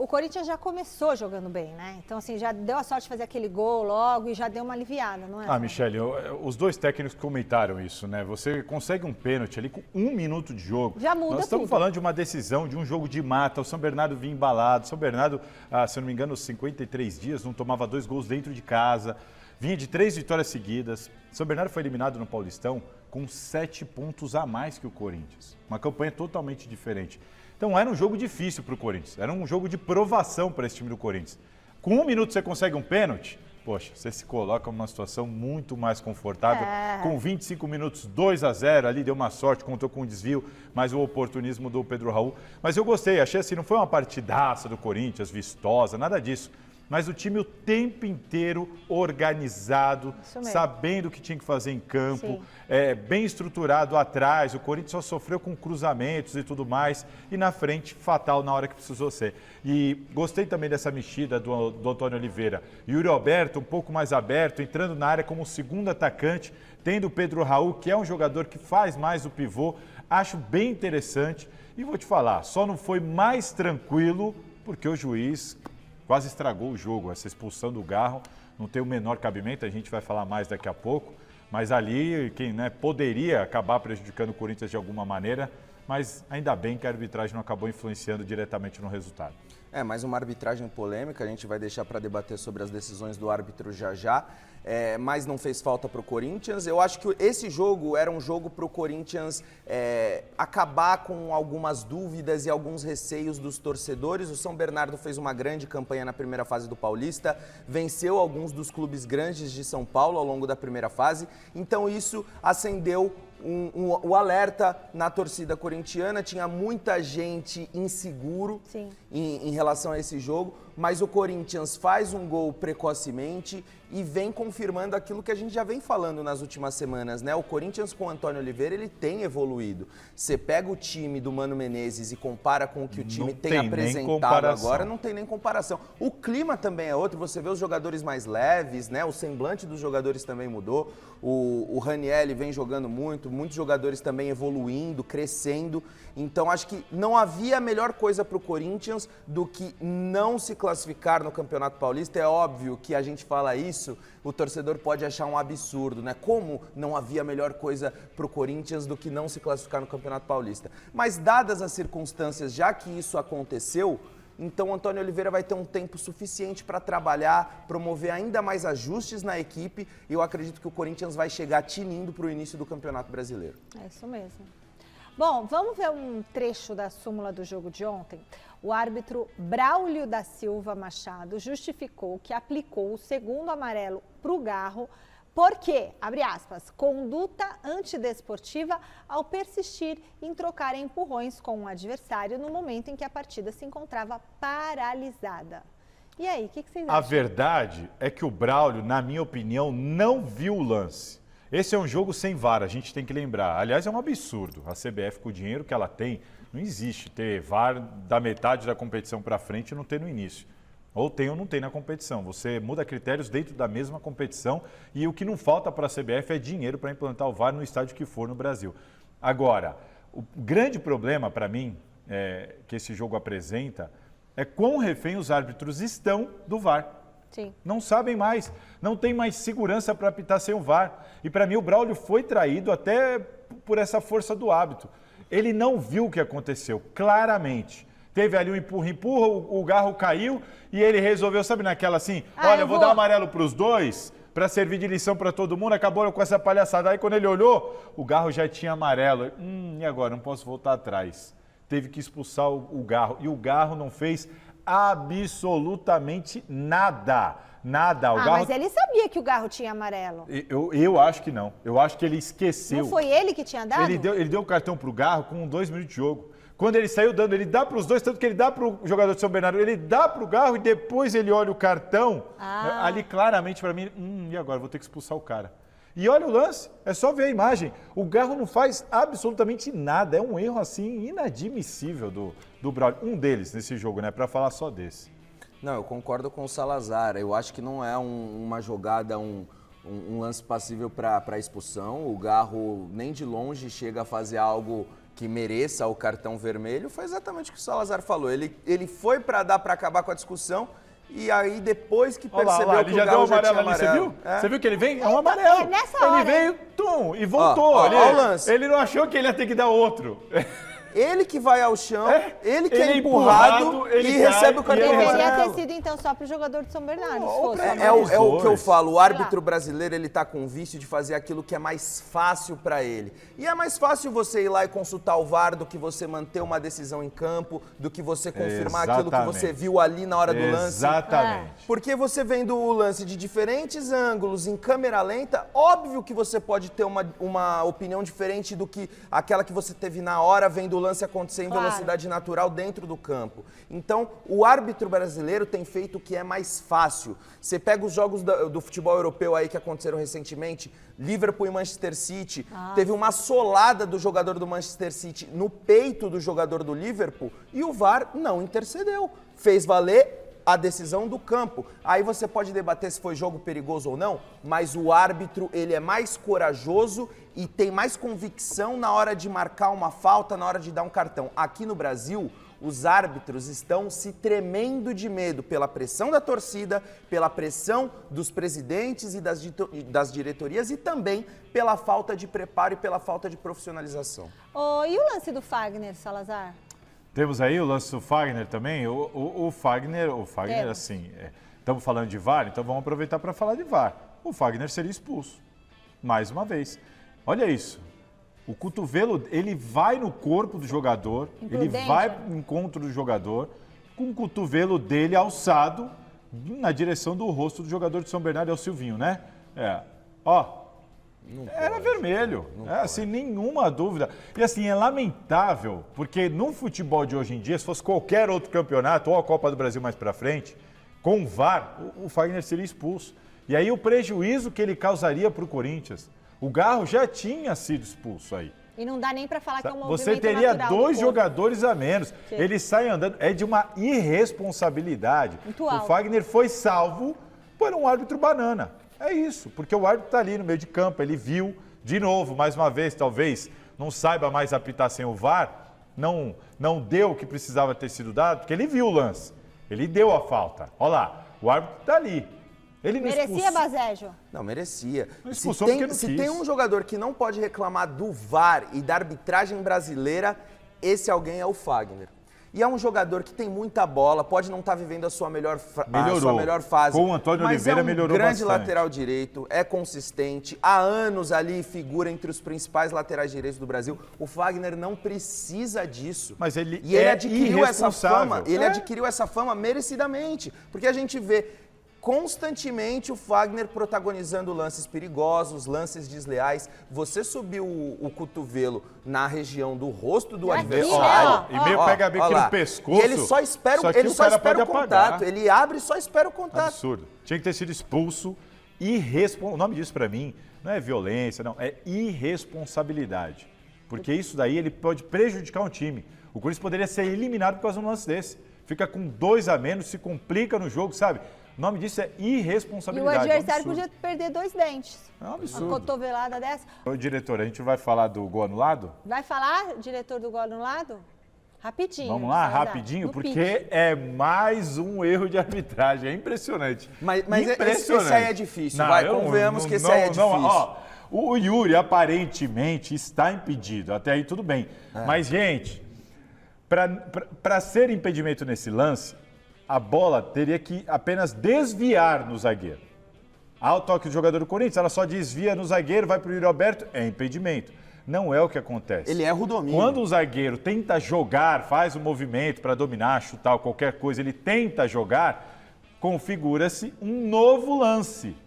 o Corinthians já começou jogando bem, né? Então, assim, já deu a sorte de fazer aquele gol logo e já deu uma aliviada, não é? Ah, Michele, os dois técnicos comentaram isso, né? Você consegue um pênalti ali com 1 minuto de jogo. Já muda Nós estamos tudo. falando de uma decisão, de um jogo de mata. O São Bernardo vinha embalado. O São Bernardo, se eu não me engano, 53 dias, não tomava 2 gols dentro de casa. Vinha de 3 vitórias seguidas. O São Bernardo foi eliminado no Paulistão com 7 pontos a mais que o Corinthians. Uma campanha totalmente diferente. Então era um jogo difícil para o Corinthians. Era um jogo de provação para esse time do Corinthians. Com 1 minuto você consegue um pênalti? Poxa, você se coloca numa situação muito mais confortável. Com 25 minutos, 2-0, ali deu uma sorte, contou com um desvio, mas o oportunismo do Pedro Raul. Mas eu gostei, achei assim, não foi uma partidaça do Corinthians, vistosa, nada disso. Mas o time o tempo inteiro organizado, sabendo o que tinha que fazer em campo, bem estruturado atrás. O Corinthians só sofreu com cruzamentos e tudo mais. E na frente, fatal na hora que precisou ser. E gostei também dessa mexida do Antônio Oliveira. Yuri Alberto, um pouco mais aberto, entrando na área como segundo atacante, tendo o Pedro Raul, que é um jogador que faz mais o pivô. Acho bem interessante. E vou te falar, só não foi mais tranquilo porque o juiz quase estragou o jogo. Essa expulsão do Garro não tem o menor cabimento, a gente vai falar mais daqui a pouco, mas ali quem poderia acabar prejudicando o Corinthians de alguma maneira, mas ainda bem que a arbitragem não acabou influenciando diretamente no resultado. Mais uma arbitragem polêmica, a gente vai deixar para debater sobre as decisões do árbitro já, mas não fez falta para o Corinthians. Eu acho que esse jogo era um jogo para o Corinthians acabar com algumas dúvidas e alguns receios dos torcedores. O São Bernardo fez uma grande campanha na primeira fase do Paulista, venceu alguns dos clubes grandes de São Paulo ao longo da primeira fase, então isso acendeu o alerta na torcida corintiana. Tinha muita gente inseguro em relação a esse jogo, mas o Corinthians faz um gol precocemente e vem confirmando aquilo que a gente já vem falando nas últimas semanas, né? O Corinthians com o Antônio Oliveira, ele tem evoluído. Você pega o time do Mano Menezes e compara com o que o time tem apresentado agora, não tem nem comparação. O clima também é outro, você vê os jogadores mais leves, né? O semblante dos jogadores também mudou. O Ranieri vem jogando muito, muitos jogadores também evoluindo, crescendo. Então acho que não havia melhor coisa para o Corinthians do que não se classificar no Campeonato Paulista. É óbvio que a gente fala isso, o torcedor pode achar um absurdo, né? Como não havia melhor coisa para o Corinthians do que não se classificar no Campeonato Paulista? Mas dadas as circunstâncias, já que isso aconteceu, então o Antônio Oliveira vai ter um tempo suficiente para trabalhar, promover ainda mais ajustes na equipe, e eu acredito que o Corinthians vai chegar tinindo para o início do Campeonato Brasileiro. É isso mesmo. Bom, vamos ver um trecho da súmula do jogo de ontem. O árbitro Braulio da Silva Machado justificou que aplicou o segundo amarelo para o Garro porque, abre aspas, conduta antidesportiva ao persistir em trocar empurrões com o adversário no momento em que a partida se encontrava paralisada. E aí, o que vocês acham? A verdade é que o Braulio, na minha opinião, não viu o lance. Esse é um jogo sem VAR, a gente tem que lembrar. Aliás, é um absurdo. A CBF, com o dinheiro que ela tem, não existe ter VAR da metade da competição para frente e não ter no início. Ou tem ou não tem na competição. Você muda critérios dentro da mesma competição e o que não falta para a CBF é dinheiro para implantar o VAR no estádio que for no Brasil. Agora, o grande problema para mim que esse jogo apresenta é quão refém os árbitros estão do VAR. Sim. Não sabem mais, não tem mais segurança para apitar sem o VAR. E para mim o Braulio foi traído até por essa força do hábito. Ele não viu o que aconteceu, claramente. Teve ali um empurra, o Garro caiu e ele resolveu, sabe naquela assim, olha, eu vou dar amarelo para os dois para servir de lição para todo mundo, acabou com essa palhaçada. Aí quando ele olhou, o Garro já tinha amarelo. E agora? Não posso voltar atrás. Teve que expulsar o Garro. E o Garro não fez absolutamente nada. Nada. O Garro... Mas ele sabia que o Garro tinha amarelo. Eu acho que não. Eu acho que ele esqueceu. Não foi ele que tinha dado? Ele deu o cartão pro Garro com 2 minutos de jogo. Quando ele saiu dando, ele dá para os dois, tanto que ele dá para o jogador de São Bernardo, ele dá para o Garro e depois ele olha o cartão. Ali claramente para mim, e agora? Vou ter que expulsar o cara. E olha o lance, é só ver a imagem. O Garro não faz absolutamente nada. É um erro assim inadmissível do Braulio. Um deles nesse jogo, né? Para falar só desse. Não, eu concordo com o Salazar. Eu acho que não é uma jogada, um lance passível para expulsão. O Garro nem de longe chega a fazer algo que mereça o cartão vermelho, foi exatamente o que o Salazar falou. Ele foi para dar para acabar com a discussão e aí depois que percebeu que o Galo já tinha amarelo. Você viu? Você viu que ele vem? É um amarelo. Nessa hora, ele veio, tum, e voltou. Olha o lance. Ele não achou que ele ia ter que dar outro. Ele que vai ao chão, ele que é empurrado e recebe o cartão Deveria amarelo. ter sido, então, só para o jogador de São Bernardo, se fosse. É o que eu falo, o árbitro brasileiro, ele tá com o vício de fazer aquilo que é mais fácil para ele. E é mais fácil você ir lá e consultar o VAR do que você manter uma decisão em campo, do que você confirmar aquilo que você viu ali na hora do lance. Exatamente. Porque você vendo o lance de diferentes ângulos, em câmera lenta, óbvio que você pode ter uma opinião diferente do que aquela que você teve na hora vendo o lance acontecer em velocidade natural dentro do campo. Então, o árbitro brasileiro tem feito o que é mais fácil. Você pega os jogos do futebol europeu aí que aconteceram recentemente, Liverpool e Manchester City, teve uma solada do jogador do Manchester City no peito do jogador do Liverpool e o VAR não intercedeu. Fez valer a decisão do campo. Aí você pode debater se foi jogo perigoso ou não, mas o árbitro, ele é mais corajoso e tem mais convicção na hora de marcar uma falta, na hora de dar um cartão. Aqui no Brasil, os árbitros estão se tremendo de medo pela pressão da torcida, pela pressão dos presidentes e das diretorias e também pela falta de preparo e pela falta de profissionalização. E o lance do Fagner, Salazar? Temos aí o lance do Fagner também. O Fagner, assim, estamos falando de VAR, então vamos aproveitar para falar de VAR. O Fagner seria expulso, mais uma vez. Olha isso, o cotovelo, ele vai no corpo do jogador, ele vai no encontro do jogador, com o cotovelo dele alçado na direção do rosto do jogador de São Bernardo, é o Silvinho, né? Era vermelho, assim, nenhuma dúvida. E assim, é lamentável, porque no futebol de hoje em dia, se fosse qualquer outro campeonato, ou a Copa do Brasil mais pra frente, com o VAR, o Fagner seria expulso. E aí o prejuízo que ele causaria pro Corinthians, o Garro já tinha sido expulso aí. E não dá nem para falar que é um movimento Você teria natural dois jogadores a menos. Sim. Ele sai andando, é de uma irresponsabilidade. Muito alto. O Fagner foi salvo por um árbitro banana. É isso, porque o árbitro está ali no meio de campo, ele viu, de novo, mais uma vez, talvez não saiba mais apitar sem o VAR, não deu o que precisava ter sido dado, porque ele viu o lance, ele deu a falta. Olha lá, o árbitro está ali. Ele não merecia, Bazejo? Não, merecia. Não expulsou porque não se quis. Tem um jogador que não pode reclamar do VAR e da arbitragem brasileira, esse alguém é o Fagner. E é um jogador que tem muita bola, pode não estar vivendo a sua melhor fase. Com o Antônio Oliveira melhorou bastante. Mas é um grande lateral direito, é consistente, há anos ali figura entre os principais laterais direitos do Brasil. O Fagner não precisa disso. Mas ele adquiriu essa fama, adquiriu essa fama merecidamente, porque a gente vê constantemente o Fagner protagonizando lances perigosos, lances desleais. Você subiu o cotovelo na região do rosto do adversário. E meio pega bem aqui no pescoço. E ele só espera o contato. Ele abre e só espera o contato. Absurdo. Tinha que ter sido expulso. O nome disso pra mim não é violência, não. É irresponsabilidade. Porque isso daí ele pode prejudicar um time. O Corinthians poderia ser eliminado por causa de um lance desse. Fica com 2 a menos, se complica no jogo, sabe? O nome disso é irresponsabilidade. E o adversário podia perder 2 dentes. É um absurdo. Uma cotovelada dessa. Ô, diretor, a gente vai falar do gol anulado? Vai falar, diretor, do gol anulado? Rapidinho. Vamos lá, rapidinho, porque é mais um erro de arbitragem. É impressionante. Mas esse aí é difícil, convenhamos que esse aí é difícil. O Yuri aparentemente está impedido, até aí tudo bem. Mas, gente, para ser impedimento nesse lance, a bola teria que apenas desviar no zagueiro. Ao toque do jogador do Corinthians, ela só desvia no zagueiro, vai para o Yuri Alberto, é impedimento. Não é o que acontece. Ele erra o domínio. Quando o zagueiro tenta jogar, faz um movimento para dominar, chutar ou qualquer coisa, ele tenta jogar, configura-se um novo lance.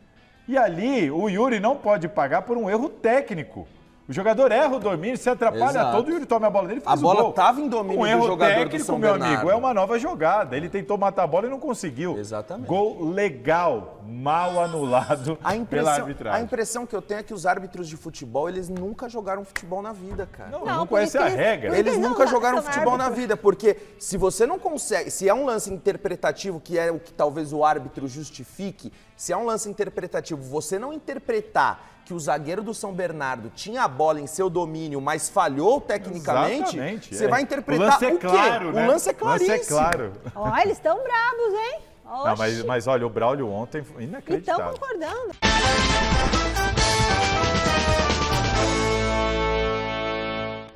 E ali, o Yuri não pode pagar por um erro técnico. O jogador erra o domínio, se atrapalha todo, o Yuri toma a bola dele e faz o gol. A bola estava em domínio do jogador técnico, do São Bernardo. Meu amigo, é uma nova jogada. Ele tentou matar a bola e não conseguiu. Exatamente. Gol legal, mal anulado pela arbitragem. A impressão que eu tenho é que os árbitros de futebol, eles nunca jogaram futebol na vida, cara. Não conhecem a regra. Eles nunca jogaram futebol na vida, porque se você não consegue, se é um lance interpretativo, que é o que talvez o árbitro justifique, Se é um lance interpretativo, você não interpretar que o zagueiro do São Bernardo tinha a bola em seu domínio, mas falhou tecnicamente, Exatamente, você vai interpretar o lance é quê? claro, né? O lance é claríssimo. O lance é claro. Ó, eles estão bravos, hein? Não, mas olha, o Braulio ontem foi E inacreditável. estão concordando.